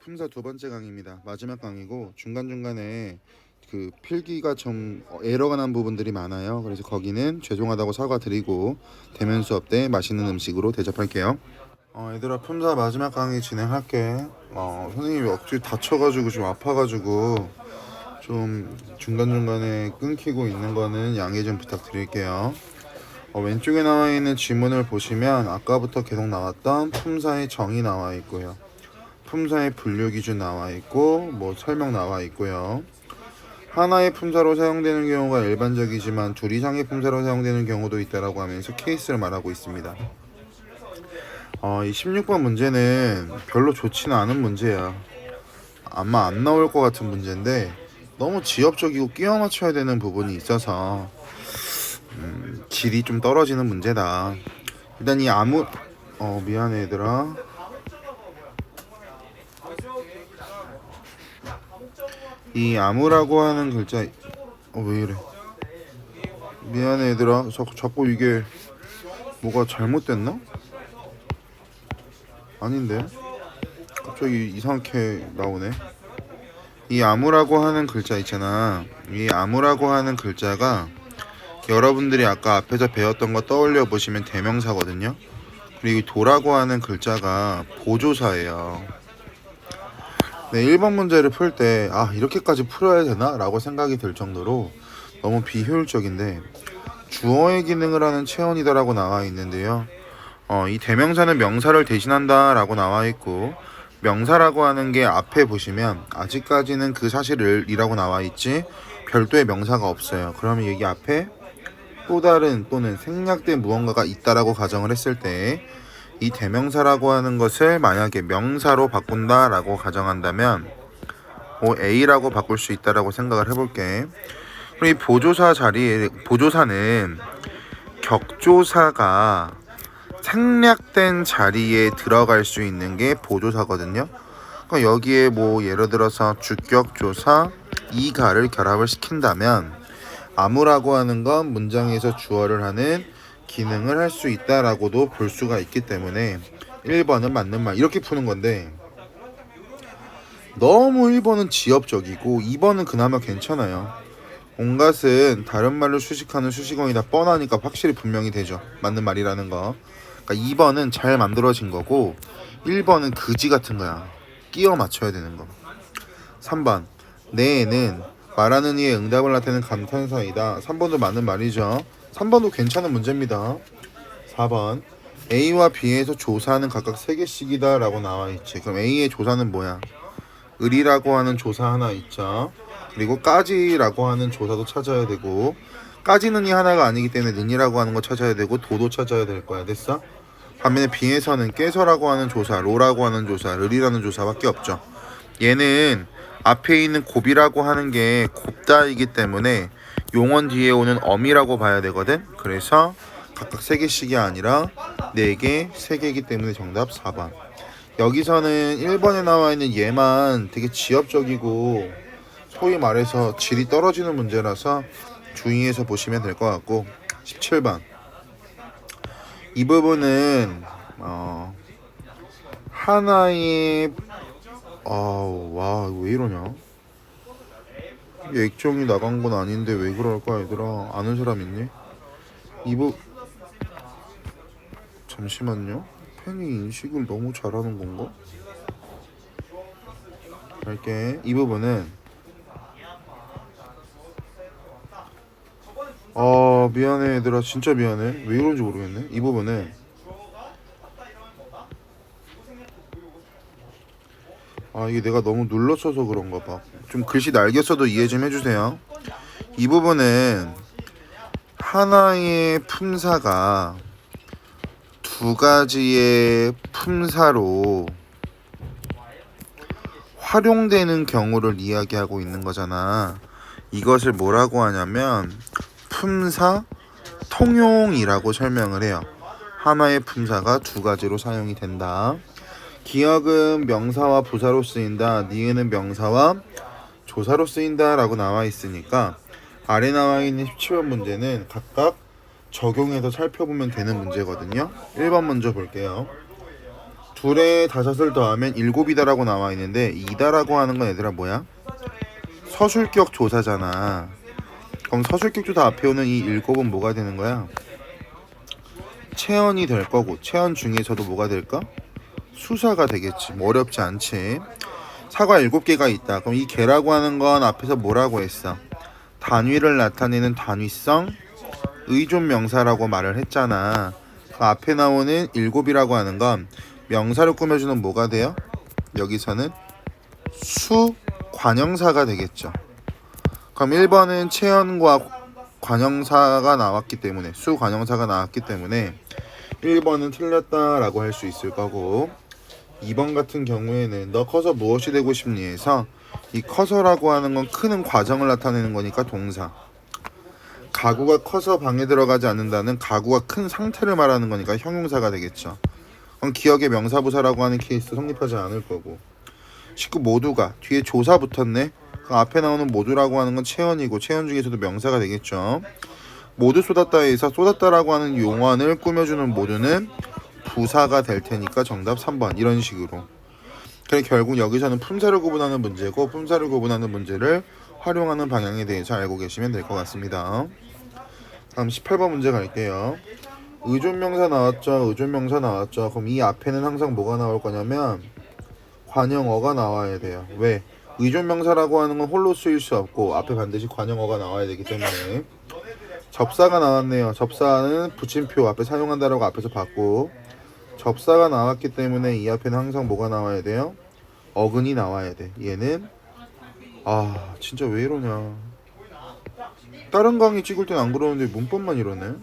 품사 두 번째 강의입니다. 마지막 강의고 중간중간에 그 필기가 좀 에러가 난 부분들이 많아요. 그래서 거기는 죄송하다고 사과드리고 대면 수업 때 맛있는 음식으로 대접할게요. 얘들아, 품사 마지막 강의 진행할게. 선생님이 억지 다쳐가지고 좀 아파가지고 좀 중간중간에 끊기고 있는 거는 양해 좀 부탁드릴게요. 왼쪽에 나와 있는 지문을 보시면 아까부터 계속 나왔던 품사의 정의 나와 있고요. 품사의 분류 기준 나와 있고 설명 나와 있고요. 하나의 품사로 사용되는 경우가 일반적이지만 둘 이상의 품사로 사용되는 경우도 있다라고 하면서 케이스를 말하고 있습니다. 이 16번 문제는 별로 좋지는 않은 문제야. 아마 안 나올 것 같은 문제인데 너무 지엽적이고 끼워 맞춰야 되는 부분이 있어서 질이 좀 떨어지는 문제다. 일단 미안해 얘들아. 이 아무라고 하는 글자 왜 이래? 미안해 얘들아. 자꾸 이게 뭐가 잘못됐나? 아닌데 갑자기 이상하게 나오네. 이 아무라고 하는 글자 있잖아. 이 아무라고 하는 글자가 여러분들이 아까 앞에서 배웠던 거 떠올려 보시면 대명사거든요. 그리고 도라고 하는 글자가 보조사예요. 네, 1번 문제를 풀 때 이렇게까지 풀어야 되나? 라고 생각이 들 정도로 너무 비효율적인데 주어의 기능을 하는 체온이다 라고 나와 있는데요. 이 대명사는 명사를 대신한다 라고 나와 있고 명사라고 하는 게 앞에 보시면 아직까지는 그 사실을 이라고 나와 있지 별도의 명사가 없어요. 그러면 여기 앞에 또 다른 또는 생략된 무언가가 있다라고 가정을 했을 때 이 대명사라고 하는 것을 만약에 명사로 바꾼다 라고 가정한다면 A라고 바꿀 수 있다라고 생각을 해볼게. 그리고 이 보조사는 격조사가 생략된 자리에 들어갈 수 있는 게 보조사거든요. 그러니까 여기에 예를 들어서 주격조사 이가를 결합을 시킨다면 아무라고 하는 건 문장에서 주어를 하는 기능을 할 수 있다라고도 볼 수가 있기 때문에 1번은 맞는 말 이렇게 푸는 건데 너무 1번은 지엽적이고 2번은 그나마 괜찮아요. 온갖은 다른 말로 수식하는 수식어이다 뻔하니까 확실히 분명히 되죠. 맞는 말이라는 거. 그러니까 2번은 잘 만들어진 거고 1번은 그지 같은 거야. 끼워 맞춰야 되는 거. 3번 내에는 말하는 이의 응답을 나타내는 감탄사이다. 3번도 맞는 말이죠. 3번도 괜찮은 문제입니다. 4번 A와 B에서 조사는 각각 3개씩이다 라고 나와있지. 그럼 A의 조사는 뭐야? 을이라고 하는 조사 하나 있죠. 그리고 까지라고 하는 조사도 찾아야 되고 까지는이 하나가 아니기 때문에 는이라고 하는 거 찾아야 되고 도도 찾아야 될 거야. 됐어? 반면에 B에서는 깨서라고 하는 조사, 로라고 하는 조사, 을이라는 조사밖에 없죠. 얘는 앞에 있는 곱이라고 하는 게 곱다이기 때문에 용언 뒤에 오는 엄이라고 봐야 되거든. 그래서 각각 3개씩이 아니라 4개, 3개이기 때문에 정답 4번. 여기서는 1번에 나와 있는 얘만 되게 지엽적이고 소위 말해서 질이 떨어지는 문제라서 주의해서 보시면 될 것 같고 17번 이 부분은 하나의 와 왜 이러냐. 이게 액정이 나간 건 아닌데 왜 그럴까 얘들아. 아는 사람 있니? 잠시만요. 펜이 인식을 너무 잘하는 건가? 갈게. 이 부분은 미안해 얘들아. 진짜 미안해. 왜 이런지 모르겠네. 이 부분은 이게 내가 너무 눌러쳐서 그런가 봐. 좀 글씨 날겼어도 이해 좀 해주세요. 이 부분은 하나의 품사가 두 가지의 품사로 활용되는 경우를 이야기하고 있는 거잖아. 이것을 뭐라고 하냐면 품사 통용이라고 설명을 해요. 하나의 품사가 두 가지로 사용이 된다. 기억은 명사와 부사로 쓰인다. 니은은 명사와 조사로 쓰인다 라고 나와 있으니까 아래 나와 있는 17번 문제는 각각 적용해서 살펴보면 되는 문제거든요. 1번 먼저 볼게요. 둘에 다섯을 더하면 일곱이다라고 나와 있는데 이다라고 하는 건 얘들아 뭐야? 서술격 조사잖아. 그럼 서술격 조사 앞에 오는 이 일곱은 뭐가 되는 거야? 체언이 될 거고, 체언 중에서도 뭐가 될까? 수사가 되겠지. 뭐 어렵지 않지. 사과 7개가 있다. 그럼 이 개라고 하는 건 앞에서 뭐라고 했어? 단위를 나타내는 단위성 의존 명사라고 말을 했잖아. 그 앞에 나오는 7이라고 하는 건 명사를 꾸며주는 뭐가 돼요? 여기서는 수 관형사가 되겠죠. 그럼 1번은 체언과 관형사가 나왔기 때문에, 수 관형사가 나왔기 때문에 1번은 틀렸다라고 할 수 있을 거고, 2번 같은 경우에는 너 커서 무엇이 되고 싶니 해서 이 커서라고 하는 건 크는 과정을 나타내는 거니까 동사. 가구가 커서 방에 들어가지 않는다는 가구가 큰 상태를 말하는 거니까 형용사가 되겠죠. 그럼 기억의 명사부사라고 하는 케이스 성립하지 않을 거고, 19 모두가 뒤에 조사 붙었네. 그 앞에 나오는 모두라고 하는 건 체언이고, 체언 중에서도 명사가 되겠죠. 모두 쏟았다에서 쏟았다라고 하는 용언을 꾸며주는 모두는 부사가 될 테니까 정답 3번. 이런 식으로. 그래 결국 여기서는 품사를 구분하는 문제고, 품사를 구분하는 문제를 활용하는 방향에 대해서 알고 계시면 될 것 같습니다. 다음 18번 문제 갈게요. 의존명사 나왔죠. 의존명사 나왔죠. 그럼 이 앞에는 항상 뭐가 나올 거냐면 관형어가 나와야 돼요. 왜? 의존명사라고 하는 건 홀로 쓰일 수 없고 앞에 반드시 관형어가 나와야 되기 때문에. 접사가 나왔네요. 접사는 붙임표 앞에 사용한다라고 앞에서 봤고, 접사가 나왔기 때문에 이 앞에는 항상 뭐가 나와야 돼요? 어근이 나와야 돼. 얘는 진짜 왜 이러냐. 다른 강의 찍을 땐 안 그러는데 문법만 이러네.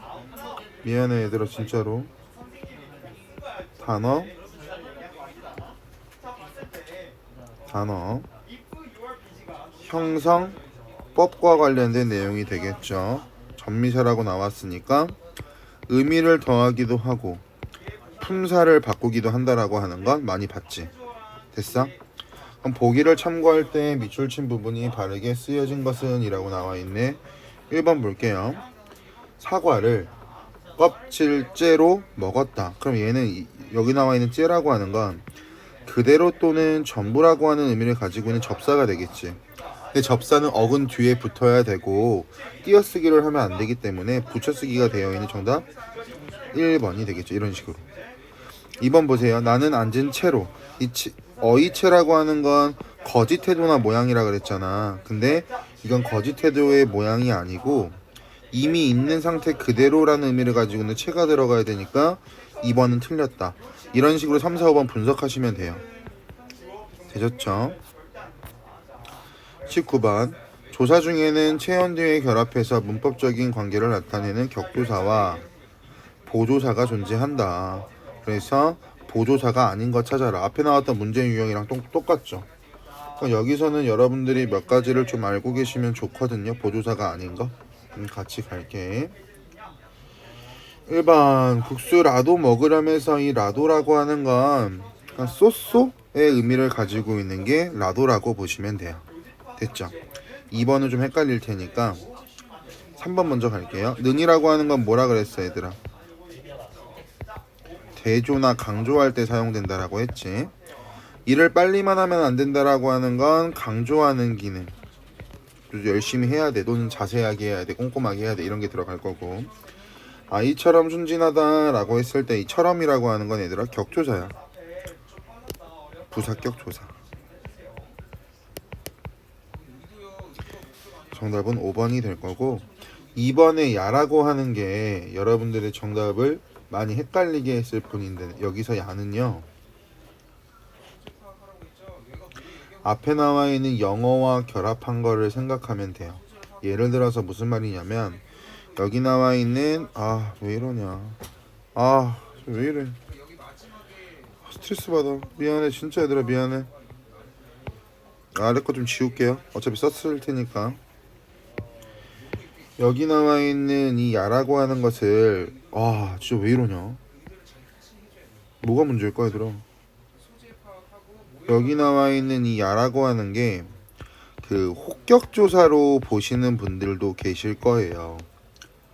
미안해 얘들아 진짜로. 단어 형성법과 관련된 내용이 되겠죠. 전미사라고 나왔으니까 의미를 더하기도 하고 품사를 바꾸기도 한다라고 하는 건 많이 봤지. 됐어? 그럼 보기를 참고할 때 밑줄 친 부분이 바르게 쓰여진 것은 이라고 나와 있네. 1번 볼게요. 사과를 껍질째로 먹었다. 그럼 얘는 여기 나와 있는 째라고 하는 건 그대로 또는 전부라고 하는 의미를 가지고 있는 접사가 되겠지. 근데 접사는 어근 뒤에 붙어야 되고 띄어쓰기를 하면 안 되기 때문에 붙여쓰기가 되어 있는 정답 1번이 되겠죠. 이런 식으로. 2번 보세요. 나는 앉은 채로. 어이채라고 하는 건 거짓 태도나 모양이라 그랬잖아. 근데 이건 거짓 태도의 모양이 아니고 이미 있는 상태 그대로라는 의미를 가지고 있는 채가 들어가야 되니까 2번은 틀렸다. 이런 식으로 3, 4, 5번 분석하시면 돼요. 되셨죠? 19번 조사 중에는 체언 뒤에 결합해서 문법적인 관계를 나타내는 격조사와 보조사가 존재한다. 그래서 보조사가 아닌 거 찾아라. 앞에 나왔던 문제 유형이랑 똑같죠. 그러니까 여기서는 여러분들이 몇 가지를 좀 알고 계시면 좋거든요. 보조사가 아닌 거. 같이 갈게. 1번 국수 라도 먹으려면서 이 라도라고 하는 건 쏘쏘의 의미를 가지고 있는 게 라도라고 보시면 돼요. 됐죠? 2번은 좀 헷갈릴 테니까 3번 먼저 갈게요. 능이라고 하는 건 뭐라 그랬어 얘들아? 대조나 강조할 때 사용된다라고 했지. 일을 빨리만 하면 안 된다라고 하는 건 강조하는 기능. 열심히 해야 돼. 또는 자세하게 해야 돼. 꼼꼼하게 해야 돼. 이런 게 들어갈 거고. 이처럼 순진하다라고 했을 때 이처럼이라고 하는 건 얘들아 격조사야. 부사격 조사. 정답은 5번이 될 거고, 2번에 야라고 하는 게 여러분들의 정답을 많이 헷갈리게 했을 뿐인데, 여기서 야는요 앞에 나와 있는 영어와 결합한 거를 생각하면 돼요. 예를 들어서 무슨 말이냐면 여기 나와 있는 왜 이러냐, 왜 이래, 스트레스 받아. 미안해 진짜 얘들아 미안해. 아래 거 좀 지울게요. 어차피 썼을 테니까. 여기 나와 있는 이 야라고 하는 것을 진짜 왜 이러냐. 뭐가 문제일까 얘들아. 여기 나와 있는 이 야라고 하는 게 그 혹격조사로 보시는 분들도 계실 거예요.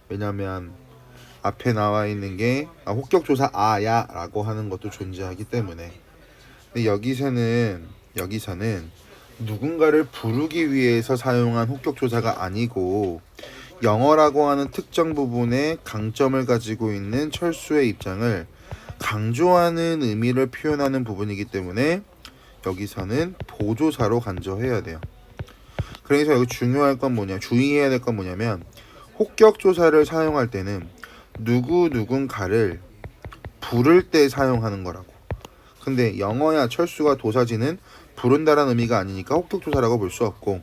왜냐면 앞에 나와 있는 게 혹격조사 아야 라고 하는 것도 존재하기 때문에. 근데 여기서는 누군가를 부르기 위해서 사용한 혹격조사가 아니고 영어라고 하는 특정 부분에 강점을 가지고 있는 철수의 입장을 강조하는 의미를 표현하는 부분이기 때문에 여기서는 보조사로 간주해야 돼요. 그래서 여기 주의해야 될 건 뭐냐면 혹격조사를 사용할 때는 누군가를 부를 때 사용하는 거라고. 근데 영어야 철수가 도사지는 부른다라는 의미가 아니니까 혹격조사라고 볼 수 없고,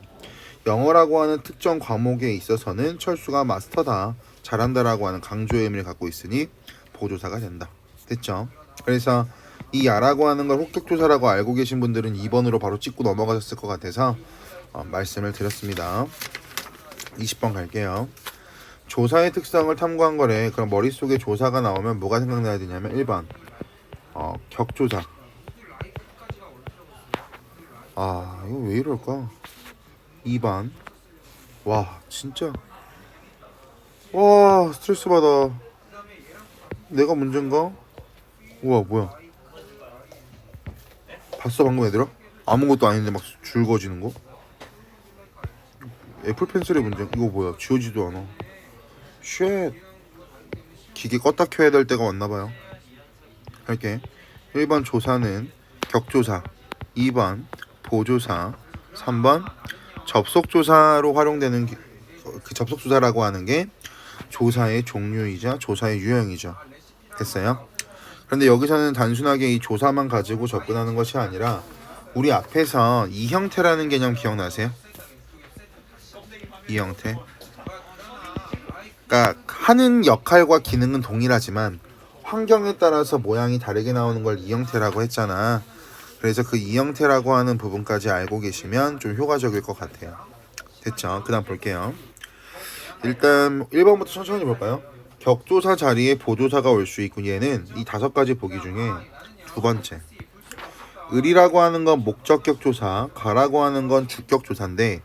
영어라고 하는 특정 과목에 있어서는 철수가 마스터다, 잘한다라고 하는 강조의 의미를 갖고 있으니 보조사가 된다. 됐죠? 그래서 이 야라고 하는 걸 혹격조사라고 알고 계신 분들은 2번으로 바로 찍고 넘어가셨을 것 같아서 말씀을 드렸습니다. 20번 갈게요. 조사의 특성을 탐구한 거래. 그럼 머릿속에 조사가 나오면 뭐가 생각나야 되냐면 1번 격조사. 이거 왜 이럴까? 2번 와 진짜 와 스트레스 받아. 내가 문제인가? 우와 뭐야, 봤어 방금 얘들아? 아무것도 아닌데 막 줄 그어지는 거? 애플 펜슬의 문제. 이거 뭐야, 지워지도 않아. 쉣. 기계 껐다 켜야 될 때가 왔나봐요. 할게. 1번 조사는 격조사, 2번 보조사, 3번 접속조사로 활용되는 그 접속조사라고 하는 게 조사의 종류이자 조사의 유형이죠. 됐어요? 그런데 여기서는 단순하게 이 조사만 가지고 접근하는 것이 아니라 우리 앞에서 이 형태라는 개념 기억나세요? 이 형태. 그러니까 하는 역할과 기능은 동일하지만 환경에 따라서 모양이 다르게 나오는 걸 이 형태라고 했잖아. 그래서 그 이 형태라고 하는 부분까지 알고 계시면 좀 효과적일 것 같아요. 됐죠? 그 다음 볼게요. 일단 1번부터 천천히 볼까요? 격조사 자리에 보조사가 올 수 있고, 얘는 이 5가지 보기 중에 두 번째. 을이라고 하는 건 목적격 조사, 가라고 하는 건 주격 조사인데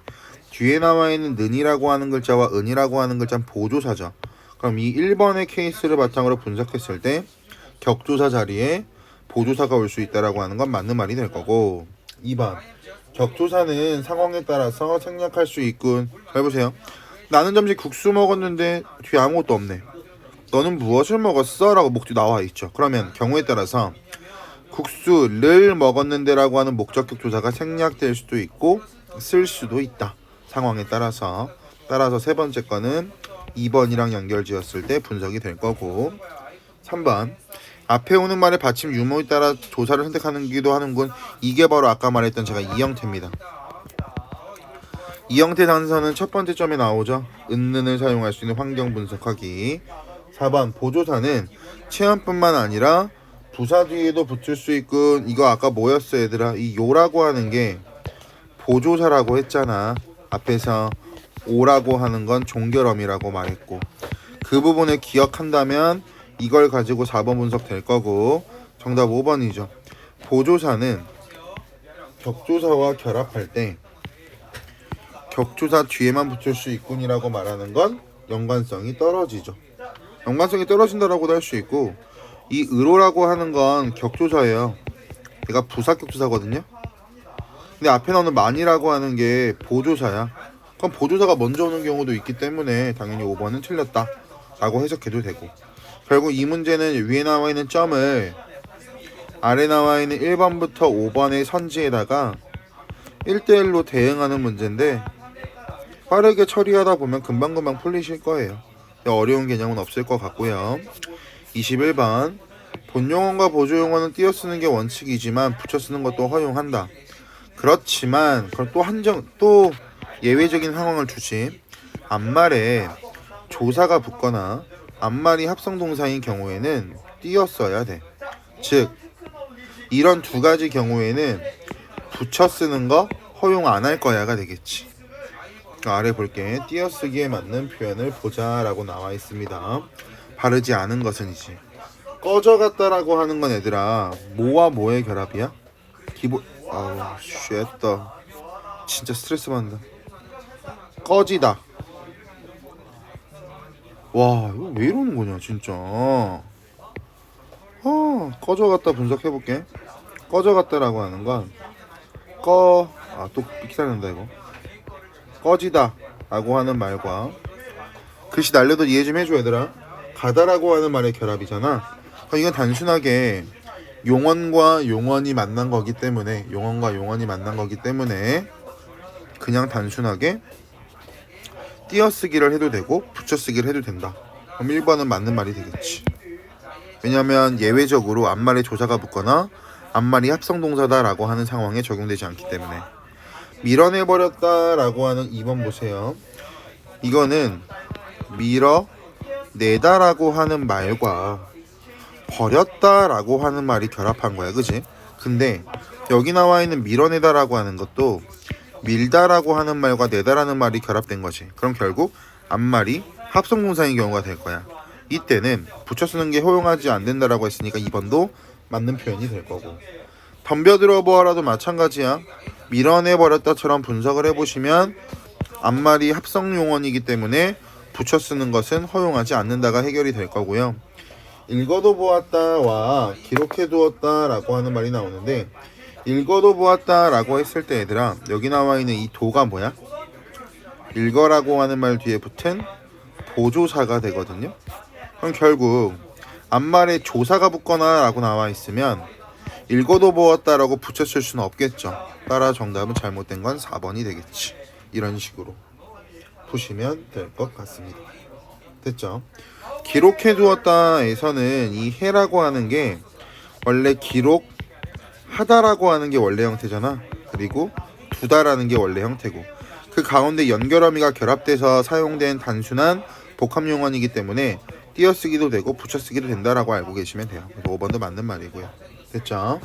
뒤에 나와 있는 는이라고 하는 글자와 은이라고 하는 글자는 보조사죠. 그럼 이 1번의 케이스를 바탕으로 분석했을 때 격조사 자리에 보조사가 올 수 있다라고 하는 건 맞는 말이 될 거고, 2번 격조사는 상황에 따라서 생략할 수 있군. 잘 보세요. 나는 점심 국수 먹었는데 뒤에 아무것도 없네. 너는 무엇을 먹었어? 라고 목뒤 나와 있죠. 그러면 경우에 따라서 국수를 먹었는데 라고 하는 목적격 조사가 생략될 수도 있고 쓸 수도 있다. 상황에 따라서 세 번째 거는 2번이랑 연결지었을 때 분석이 될 거고, 3번 앞에 오는 말의 받침 유무에 따라 조사를 선택하기도 하는군. 이게 바로 아까 말했던 제가 이 형태입니다. 이 형태 단서는 첫 번째 점에 나오죠. 은는을 사용할 수 있는 환경 분석하기. 4번 보조사는 체험뿐만 아니라 부사 뒤에도 붙을 수 있군. 이거 아까 뭐였어 얘들아? 이 요라고 하는 게 보조사라고 했잖아. 앞에서 오라고 하는 건 종결어미라고 말했고, 그 부분을 기억한다면 이걸 가지고 4번 분석 될 거고, 정답 5번이죠. 보조사는 격조사와 결합할 때 격조사 뒤에만 붙을 수 있군이라고 말하는 건 연관성이 떨어지죠. 연관성이 떨어진다라고도 할 수 있고, 이 의로라고 하는 건 격조사예요. 얘가 부사격조사거든요. 근데 앞에 나오는 만이라고 하는 게 보조사야. 그럼 보조사가 먼저 오는 경우도 있기 때문에 당연히 5번은 틀렸다 라고 해석해도 되고, 결국 이 문제는 위에 나와 있는 점을 아래 나와 있는 1번부터 5번의 선지에다가 1대1로 대응하는 문제인데 빠르게 처리하다 보면 금방금방 풀리실 거예요. 어려운 개념은 없을 것 같고요. 21번 본용어과 보조용어는 띄어 쓰는 게 원칙이지만 붙여 쓰는 것도 허용한다. 그렇지만 그럼 또 예외적인 상황을 주지. 앞말에 조사가 붙거나 앞말이 합성동사인 경우에는 띄어 써야 돼. 즉 이런 두 가지 경우에는 붙여 쓰는 거 허용 안 할 거야가 되겠지. 아래 볼게. 띄어쓰기에 맞는 표현을 보자 라고 나와 있습니다. 바르지 않은 것은이지. 꺼져갔다라고 하는 건 얘들아 뭐와 뭐의 결합이야? 아우 쉣다. 진짜 스트레스 받는다. 꺼지다. 와 이거 왜 이러는 거냐 진짜. 꺼져갔다 분석해볼게. 꺼져갔다라고 하는 건 또 기다린다 이거. 꺼지다 라고 하는 말과 글씨 날려도 이해 좀 해줘 얘들아. 가다라고 하는 말의 결합이잖아. 그러니까 이건 단순하게 용언과 용언이 만난 거기 때문에 그냥 단순하게 띄어쓰기를 해도 되고 붙여쓰기를 해도 된다. 그럼 1번은 맞는 말이 되겠지. 왜냐하면 예외적으로 앞말에 조사가 붙거나 앞말이 합성동사다 라고 하는 상황에 적용되지 않기 때문에. 밀어내버렸다 라고 하는 2번 보세요. 이거는 밀어내다 라고 하는 말과 버렸다 라고 하는 말이 결합한 거야, 그지? 근데 여기 나와 있는 밀어내다 라고 하는 것도 밀다 라고 하는 말과 내다 라는 말이 결합된 거지. 그럼 결국 앞말이 합성동사인 경우가 될 거야. 이때는 붙여 쓰는 게 허용하지 않는다 라고 했으니까 2번도 맞는 표현이 될 거고, 덤벼들어 보아라도 마찬가지야. 밀어내버렸다처럼 분석을 해보시면 앞말이 합성용언이기 때문에 붙여 쓰는 것은 허용하지 않는다가 해결이 될 거고요. 읽어도 보았다와 기록해 두었다 라고 하는 말이 나오는데, 읽어도 보았다 라고 했을 때 얘들아, 여기 나와 있는 이 도가 뭐야? 읽어라고 하는 말 뒤에 붙은 보조사가 되거든요. 그럼 결국 앞말에 조사가 붙거나 라고 나와 있으면 읽어도 보았다 라고 붙였을 수는 없겠죠. 따라 정답은 잘못된 건 4번이 되겠지. 이런 식으로 보시면 될 것 같습니다. 됐죠? 기록해 두었다에서는 이 해라고 하는 게 원래 기록하다라고 하는 게 원래 형태잖아. 그리고 두다라는 게 원래 형태고, 그 가운데 연결어미가 결합돼서 사용된 단순한 복합용언이기 때문에 띄어쓰기도 되고 붙여쓰기도 된다라고 알고 계시면 돼요. 5번도 맞는 말이고요. 됐죠?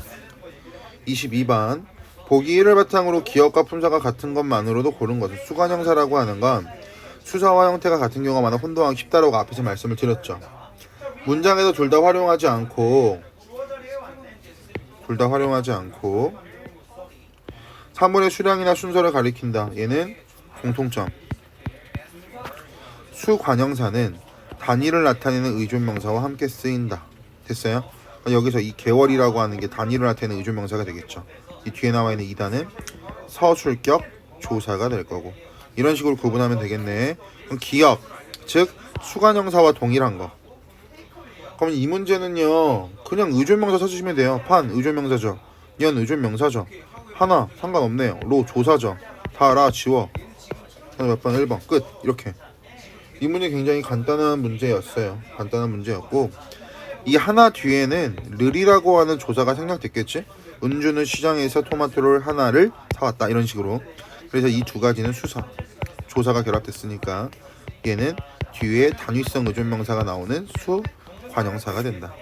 22번 보기 1을 바탕으로 기억과 품사가 같은 것만으로도 고른 것은 수관형사라고 하는 건 수사와 형태가 같은 경우가 많아 혼동하기 쉽다라고 앞에서 말씀을 드렸죠. 문장에서 둘 다 활용하지 않고 사물의 수량이나 순서를 가리킨다. 얘는 공통점. 수관형사는 단위를 나타내는 의존명사와 함께 쓰인다. 됐어요? 여기서 이 개월이라고 하는 게 단위를 나타내는 의존명사가 되겠죠. 이 뒤에 나와 있는 이단은 서술격 조사가 될 거고, 이런 식으로 구분하면 되겠네. 그럼 기억, 즉 수관형사와 동일한 거. 그럼 이 문제는요, 그냥 의존명사 써주시면 돼요. 판 의존명사죠. 연 의존명사죠. 하나 상관없네요. 로 조사죠. 다라 지워. 몇 번 1번 끝. 이렇게. 이 문제 굉장히 간단한 문제였어요. 이 하나 뒤에는 르리라고 하는 조사가 생략됐겠지. 은주는 시장에서 토마토를 하나를 사왔다. 이런 식으로. 그래서 이 두 가지는 조사가 결합됐으니까 얘는 뒤에 단위성 의존명사가 나오는 수관형사가 된다.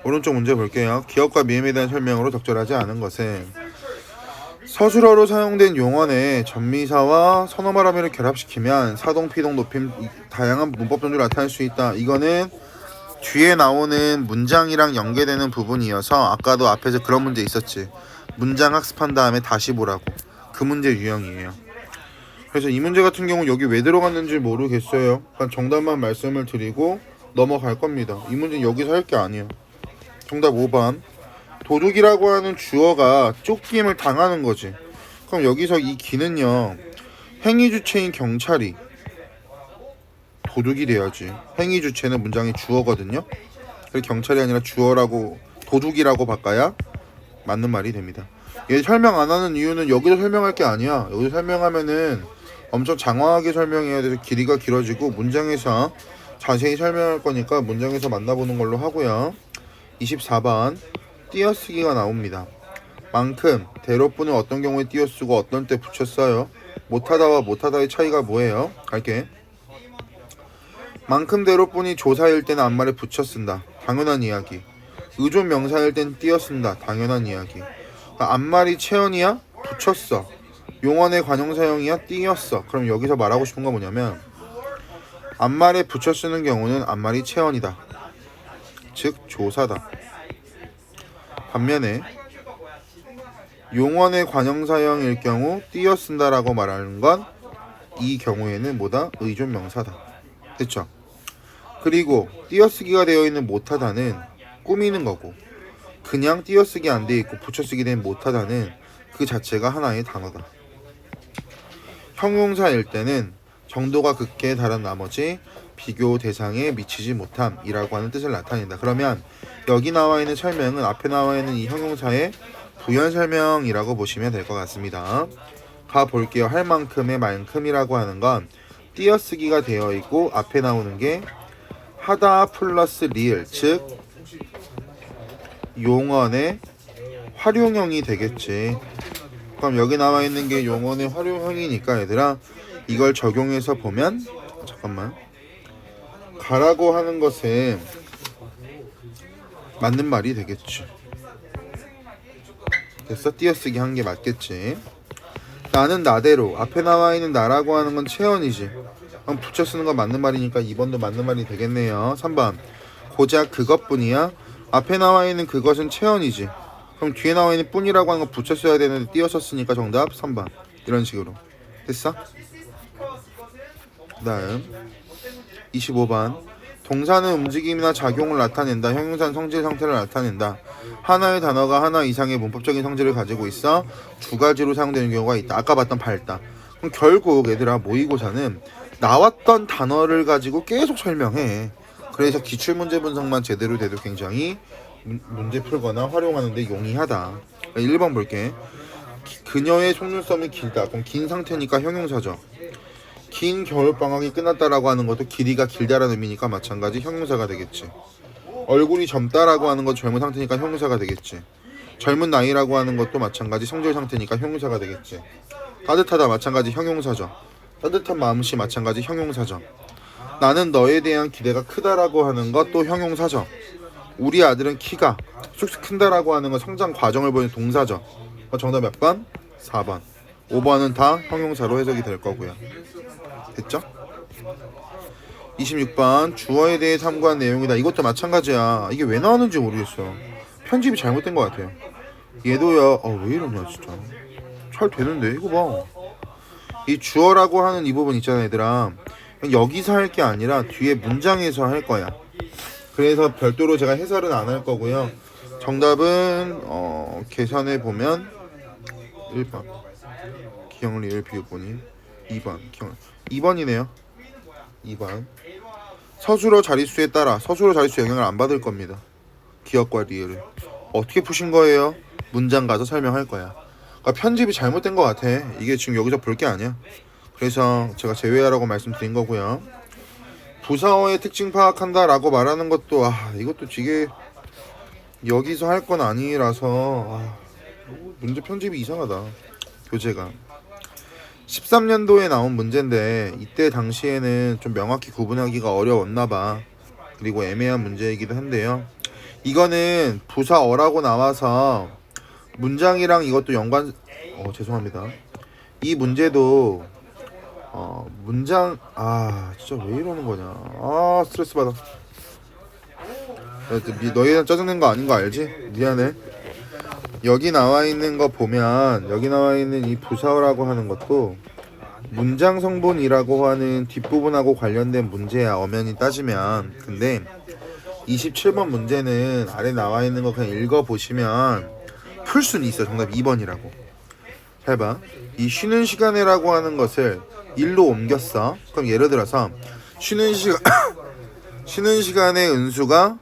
오른쪽 문제 볼게요. 기억과 미음에 대한 설명으로 적절하지 않은 것은 서술어로 사용된 용언에 전미사와 선어말어미를 결합시키면 사동, 피동, 높임 다양한 문법 종류를 나타낼 수 있다. 이거는 뒤에 나오는 문장이랑 연계되는 부분이어서 아까도 앞에서 그런 문제 있었지. 문장 학습한 다음에 다시 보라고. 그 문제 유형이에요. 그래서 이 문제 같은 경우 여기 왜 들어갔는지 모르겠어요. 그냥 정답만 말씀을 드리고 넘어갈 겁니다. 이 문제는 여기서 할 게 아니에요. 정답 5번. 도둑이라고 하는 주어가 쫓김을 당하는 거지. 그럼 여기서 이 기는요, 행위 주체인 경찰이 도둑이 돼야지. 행위 주체는 문장의 주어거든요. 그래서 경찰이 아니라 주어라고 도둑이라고 바꿔야 맞는 말이 됩니다. 얘 설명 안 하는 이유는 여기서 설명할 게 아니야. 여기서 설명하면은 엄청 장황하게 설명해야 돼서 길이가 길어지고, 문장에서 자세히 설명할 거니까 문장에서 만나보는 걸로 하고요. 24번 띄어쓰기가 나옵니다. 만큼, 대로뿐을 어떤 경우에 띄어쓰고 어떤 때 붙였어요? 못하다와 못하다의 차이가 뭐예요? 갈게. 만큼 대로뿐이 조사일 때는 앞말에 붙여 쓴다. 당연한 이야기. 의존 명사일 땐 띄어 쓴다. 당연한 이야기. 앞말이 체언이야? 붙였어. 용언의 관용사형이야? 띄었어. 그럼 여기서 말하고 싶은 건 뭐냐면, 앞말에 붙여 쓰는 경우는 앞말이 체언이다. 즉 조사다. 반면에 용언의 관형사형일 경우 띄어 쓴다라고 말하는 건 이 경우에는 뭐다? 의존명사다. 됐죠? 그리고 띄어쓰기가 되어 있는 못하다는 꾸미는 거고, 그냥 띄어쓰기 안 돼 있고 붙여쓰기 된 못하다는 그 자체가 하나의 단어다. 형용사일 때는 정도가 극계에 달한 나머지 비교 대상에 미치지 못함이라고 하는 뜻을 나타낸다. 그러면 여기 나와 있는 설명은 앞에 나와 있는 이 형용사의 부연 설명이라고 보시면 될 것 같습니다. 가볼게요. 할 만큼의 만큼이라고 하는 건 띄어쓰기가 되어 있고 앞에 나오는 게 하다 플러스 리을, 즉 용언의 활용형이 되겠지. 그럼 여기 나와 있는 게 용언의 활용형이니까 얘들아, 이걸 적용해서 보면, 잠깐만, 가라고 하는 것은 맞는 말이 되겠지. 됐어? 띄어쓰기 한 게 맞겠지. 나는 나대로, 앞에 나와 있는 나라고 하는 건 체언이지. 그럼 붙여 쓰는 건 맞는 말이니까 2번도 맞는 말이 되겠네요. 3번, 고작 그것뿐이야. 앞에 나와 있는 그것은 체언이지. 그럼 뒤에 나와 있는 뿐이라고 하는 거 붙여 써야 되는데 띄어 썼으니까 정답 3번. 이런 식으로. 됐어? 그 다음 25번, 동사는 움직임이나 작용을 나타낸다. 형용사는 성질 상태를 나타낸다. 하나의 단어가 하나 이상의 문법적인 성질을 가지고 있어 두 가지로 사용되는 경우가 있다. 아까 봤던 밝다. 그럼 결국 얘들아, 모의고사는 나왔던 단어를 가지고 계속 설명해. 그래서 기출문제 분석만 제대로 돼도 굉장히 문제 풀거나 활용하는데 용이하다. 1번 볼게. 그녀의 속눈썹이 길다. 그럼 긴 상태니까 형용사죠. 긴 겨울방학이 끝났다라고 하는 것도 길이가 길다라는 의미니까 마찬가지 형용사가 되겠지. 얼굴이 젊다라고 하는 것도 젊은 상태니까 형용사가 되겠지. 젊은 나이라고 하는 것도 마찬가지 성질 상태니까 형용사가 되겠지. 따뜻하다 마찬가지 형용사죠. 따뜻한 마음씨 마찬가지 형용사죠. 나는 너에 대한 기대가 크다라고 하는 것도 형용사죠. 우리 아들은 키가 쑥쑥 큰다라고 하는 건 성장 과정을 보이는 동사죠. 정답 몇 번? 4번. 5번은 다 형용사로 해석이 될 거고요. 됐죠? 26번, 주어에 대해 탐구한 내용이다. 이것도 마찬가지야. 이게 왜 나왔는지 모르겠어. 편집이 잘못된 것 같아요. 얘도야. 왜 이러냐 진짜. 잘 되는데 이거 봐. 이 주어라고 하는 이 부분 있잖아 얘들아. 여기서 할 게 아니라 뒤에 문장에서 할 거야. 그래서 별도로 제가 해설은 안 할 거고요. 정답은 계산해 보면 1번 기억 리을 비읍본이, 2번 기억 2번이네요. 2번 서술어 자릿수에 따라 서술어 자릿수 영향을 안 받을 겁니다. 기억과 리을을 어떻게 푸신 거예요? 문장 가서 설명할 거야. 그러니까 편집이 잘못된 것 같아. 이게 지금 여기서 볼 게 아니야. 그래서 제가 제외하라고 말씀드린 거고요. 부사어의 특징 파악한다 라고 말하는 것도 이것도 이게 여기서 할 건 아니라서 문제 편집이 이상하다. 교재가 13년도에 나온 문제인데 이때 당시에는 좀 명확히 구분하기가 어려웠나봐. 그리고 애매한 문제이기도 한데요. 이거는 부사어라고 나와서 문장이랑 이것도 연관 죄송합니다. 이 문제도 문장 진짜 왜 이러는 거냐. 스트레스 받아. 너희는 짜증낸 거 아닌 거 알지? 미안해. 여기 나와 있는 거 보면 여기 나와 있는 이 부사어라고 하는 것도 문장 성분이라고 하는 뒷부분하고 관련된 문제야, 엄연히 따지면. 근데 27번 문제는 아래 나와 있는 거 그냥 읽어보시면 풀 수는 있어. 정답 2번이라고. 잘 봐. 이 쉬는 시간에라고 하는 것을 일로 옮겼어. 그럼 예를 들어서 쉬는 시간에 은수가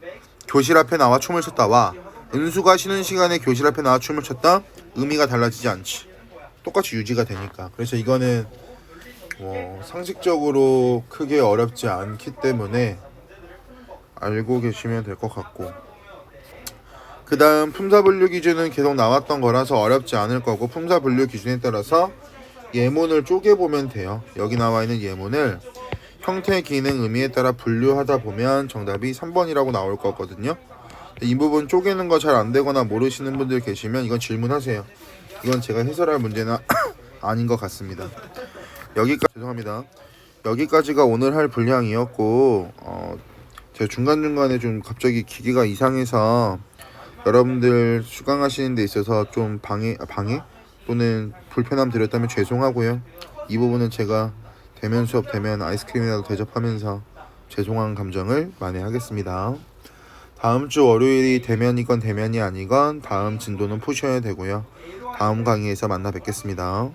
교실 앞에 나와 춤을 췄다. 와, 은수가 쉬는 시간에 교실 앞에 나와 춤을 췄다. 의미가 달라지지 않지. 똑같이 유지가 되니까. 그래서 이거는 상식적으로 크게 어렵지 않기 때문에 알고 계시면 될 것 같고, 그 다음 품사분류 기준은 계속 나왔던 거라서 어렵지 않을 거고, 품사분류 기준에 따라서 예문을 쪼개보면 돼요. 여기 나와 있는 예문을 형태, 기능, 의미에 따라 분류하다 보면 정답이 3번이라고 나올 거거든요. 이 부분 쪼개는 거 잘 안되거나 모르시는 분들 계시면 이건 질문하세요. 이건 제가 해설할 문제는 아닌 것 같습니다. 죄송합니다. 여기까지가 오늘 할 분량이었고, 제가 중간중간에 좀 갑자기 기계가 이상해서 여러분들 수강하시는 데 있어서 좀 방해 또는 불편함 드렸다면 죄송하고요. 이 부분은 제가 대면 수업 되면 아이스크림이라도 대접하면서 죄송한 감정을 만회하겠습니다. 다음 주 월요일이 대면이건 대면이 아니건 다음 진도는 푸셔야 되고요. 다음 강의에서 만나 뵙겠습니다.